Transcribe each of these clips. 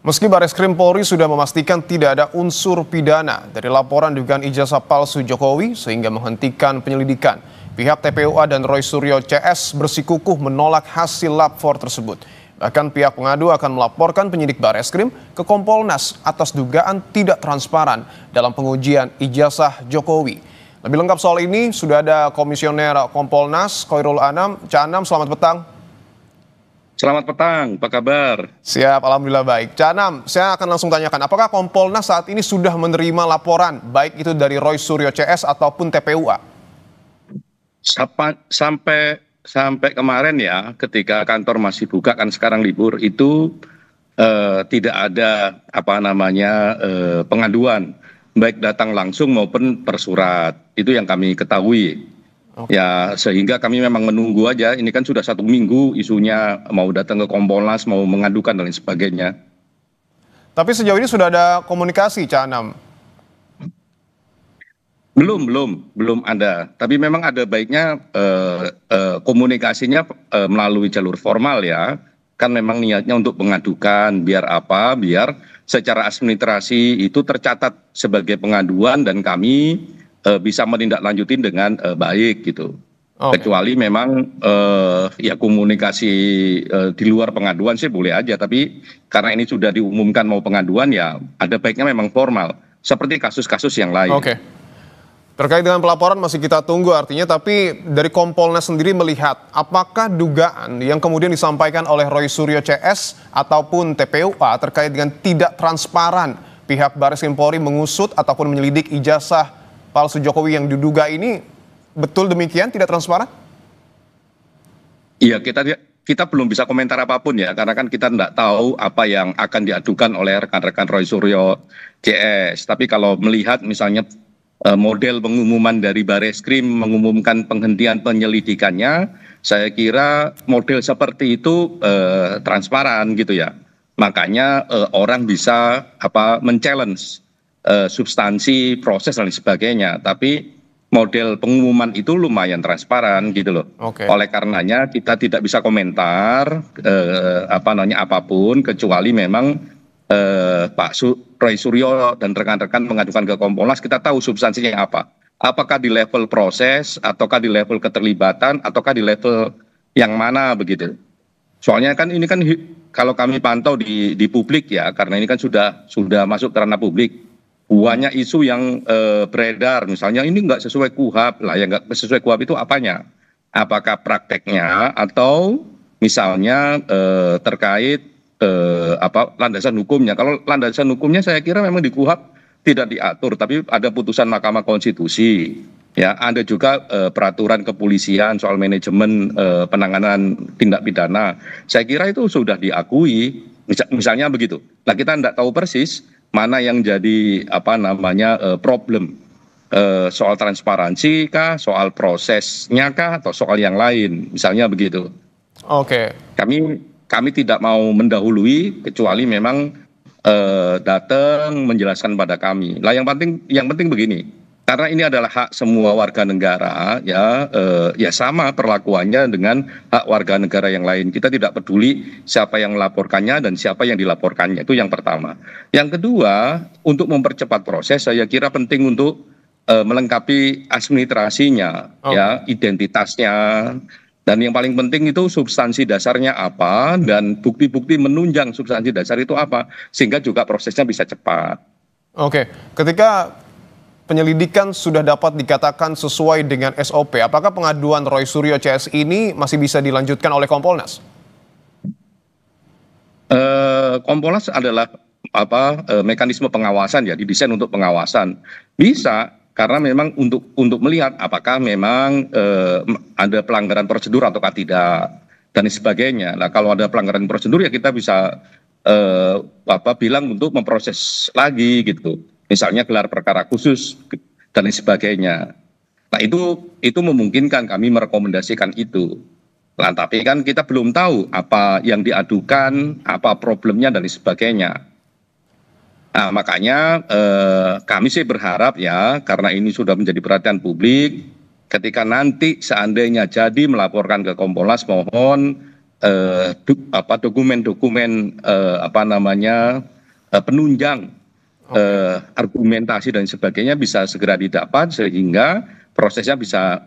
Meski Bareskrim Polri sudah memastikan tidak ada unsur pidana dari laporan dugaan ijazah palsu Jokowi sehingga menghentikan penyelidikan, pihak TPUA dan Roy Suryo CS bersikukuh menolak hasil lapor tersebut. Bahkan pihak pengadu akan melaporkan penyidik Bareskrim ke Kompolnas atas dugaan tidak transparan dalam pengujian ijazah Jokowi. Lebih lengkap soal ini sudah ada Komisioner Kompolnas Khoirul Anam. Cak Anam, selamat petang. Selamat petang, apa kabar? Siap, alhamdulillah baik. Cak Anam, saya akan langsung tanyakan, apakah Kompolnas saat ini sudah menerima laporan, baik itu dari Roy Suryo CS ataupun TPUA? Sampai kemarin ya, ketika kantor masih buka, kan sekarang libur, itu tidak ada pengaduan, baik datang langsung maupun per surat. Itu yang kami ketahui. Ya, sehingga kami memang menunggu aja, ini kan sudah 1 minggu isunya mau datang ke Kompolnas, mau mengadukan dan lain sebagainya. Tapi sejauh ini sudah ada komunikasi, Cak Anam? Belum ada. Tapi memang ada baiknya komunikasinya melalui jalur formal ya. Kan memang niatnya untuk mengadukan, biar apa? Biar secara administrasi itu tercatat sebagai pengaduan dan kami bisa menindaklanjutin dengan baik gitu. Kecuali memang ya komunikasi di luar pengaduan sih boleh aja, tapi karena ini sudah diumumkan mau pengaduan ya ada baiknya memang formal seperti kasus-kasus yang lain. Oke. Terkait dengan pelaporan masih kita tunggu artinya, tapi dari Kompolnas sendiri melihat apakah dugaan yang kemudian disampaikan oleh Roy Suryo CS ataupun TPUA terkait dengan tidak transparan pihak Bareskrim Polri mengusut ataupun menyelidik ijazah palsu Jokowi yang diduga ini, betul demikian, tidak transparan? Iya, kita belum bisa komentar apapun ya, karena kan kita tidak tahu apa yang akan diadukan oleh rekan-rekan Roy Suryo CS. Tapi kalau melihat misalnya model pengumuman dari Bareskrim mengumumkan penghentian penyelidikannya, saya kira model seperti itu transparan gitu ya. Makanya orang bisa men-challenge substansi proses dan sebagainya, tapi model pengumuman itu lumayan transparan gitu loh. Oleh karenanya kita tidak bisa komentar apapun kecuali memang Pak Roy Suryo dan rekan-rekan mengajukan ke Kompolnas, kita tahu substansinya apa. Apakah di level proses, ataukah di level keterlibatan, ataukah di level yang mana begitu. Soalnya kan ini kan kalau kami pantau di publik ya, karena ini kan sudah masuk ke ranah publik. Banyak isu yang beredar, misalnya ini nggak sesuai KUHAP lah, yang nggak sesuai KUHAP itu apanya? Apakah prakteknya atau misalnya terkait landasan hukumnya? Kalau landasan hukumnya saya kira memang di KUHAP tidak diatur, tapi ada putusan Mahkamah Konstitusi. Ya, ada juga peraturan kepolisian soal manajemen penanganan tindak pidana. Saya kira itu sudah diakui, misalnya begitu. Nah, kita tidak tahu persis mana yang jadi problem, soal transparansi kah, soal prosesnya kah, atau soal yang lain, misalnya begitu. Kami tidak mau mendahului kecuali memang datang menjelaskan pada kami. Lah yang penting begini, karena ini adalah hak semua warga negara ya sama perlakuannya dengan hak warga negara yang lain. Kita tidak peduli siapa yang melaporkannya dan siapa yang dilaporkannya, itu yang pertama. Yang kedua, untuk mempercepat proses saya kira penting untuk melengkapi administrasinya, ya, identitasnya, dan yang paling penting itu substansi dasarnya apa dan bukti-bukti menunjang substansi dasar itu apa, sehingga juga prosesnya bisa cepat. Ketika penyelidikan sudah dapat dikatakan sesuai dengan SOP, apakah pengaduan Roy Suryo CS ini masih bisa dilanjutkan oleh Kompolnas? Kompolnas adalah mekanisme pengawasan ya, didesain untuk pengawasan. Bisa, karena memang untuk melihat apakah memang ada pelanggaran prosedur ataukah tidak dan sebagainya. Nah, kalau ada pelanggaran prosedur ya kita bisa bilang untuk memproses lagi gitu. Misalnya gelar perkara khusus dan sebagainya. Nah, itu memungkinkan kami merekomendasikan itu. Nah, tapi kan kita belum tahu apa yang diadukan, apa problemnya dan sebagainya. Nah, makanya kami sih berharap ya, karena ini sudah menjadi perhatian publik, ketika nanti seandainya jadi melaporkan ke Kompolnas, mohon dokumen-dokumen penunjang argumentasi dan sebagainya bisa segera didapat sehingga prosesnya bisa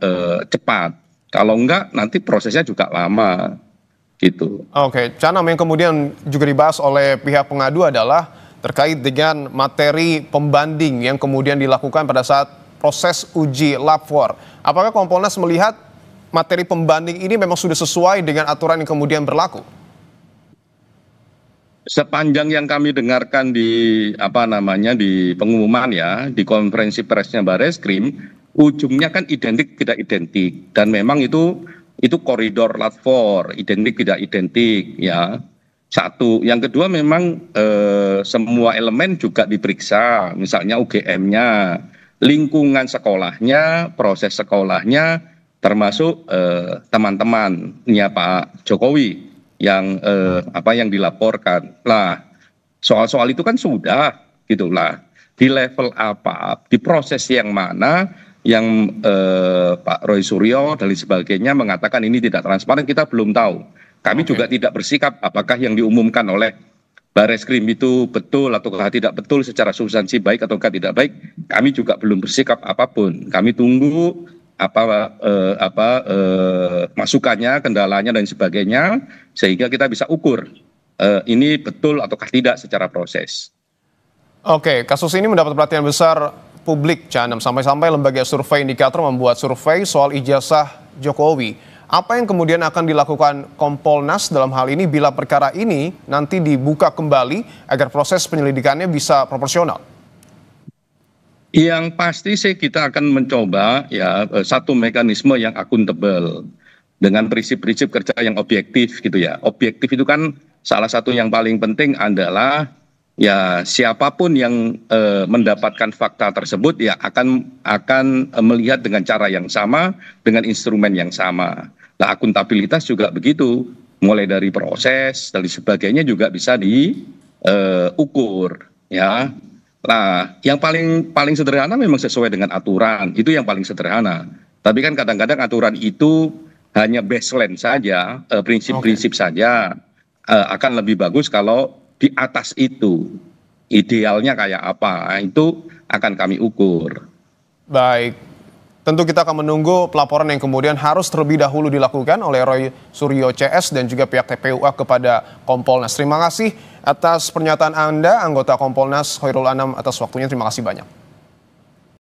cepat. Kalau enggak nanti prosesnya juga lama gitu. Oke, Canam, yang kemudian juga dibahas oleh pihak pengadu adalah terkait dengan materi pembanding yang kemudian dilakukan pada saat proses uji lapor. Apakah Kompolnas melihat materi pembanding ini memang sudah sesuai dengan aturan yang kemudian berlaku? Sepanjang yang kami dengarkan di di pengumuman ya, di konferensi persnya Bareskrim, ujungnya kan identik tidak identik dan memang itu koridor lapor, identik tidak identik ya. Satu, yang kedua memang semua elemen juga diperiksa, misalnya UGM-nya, lingkungan sekolahnya, proses sekolahnya, termasuk teman-temannya Pak Jokowi yang yang dilaporkan. Nah, soal-soal itu kan sudah gitulah. Di level apa, di proses yang mana yang Pak Roy Suryo dan sebagainya mengatakan ini tidak transparan, kita belum tahu. Kami juga tidak bersikap apakah yang diumumkan oleh Bareskrim itu betul ataukah tidak betul secara substansi baik ataukah tidak baik. Kami juga belum bersikap apapun. Kami tunggu masukannya, kendalanya dan sebagainya sehingga kita bisa ukur ini betul ataukah tidak secara proses. Oke, kasus ini mendapat perhatian besar publik, Canam, sampai-sampai lembaga survei indikator membuat survei soal ijazah Jokowi. Apa yang kemudian akan dilakukan Kompolnas dalam hal ini bila perkara ini nanti dibuka kembali agar proses penyelidikannya bisa proporsional? Yang pasti sih kita akan mencoba ya satu mekanisme yang akuntabel dengan prinsip-prinsip kerja yang objektif gitu ya. Objektif itu kan salah satu yang paling penting adalah ya siapapun yang mendapatkan fakta tersebut ya akan melihat dengan cara yang sama, dengan instrumen yang sama. Nah, akuntabilitas juga begitu, mulai dari proses dan sebagainya juga bisa diukur ya. Nah, yang paling sederhana memang sesuai dengan aturan, itu yang paling sederhana. Tapi kan kadang-kadang aturan itu hanya baseline saja, prinsip-prinsip saja. Akan lebih bagus kalau di atas itu, idealnya kayak apa, itu akan kami ukur. Baik, tentu kita akan menunggu pelaporan yang kemudian harus terlebih dahulu dilakukan oleh Roy Suryo CS dan juga pihak TPUA kepada Kompolnas. Terima kasih atas pernyataan Anda, anggota Kompolnas Khairul Anam, atas waktunya. Terima kasih banyak.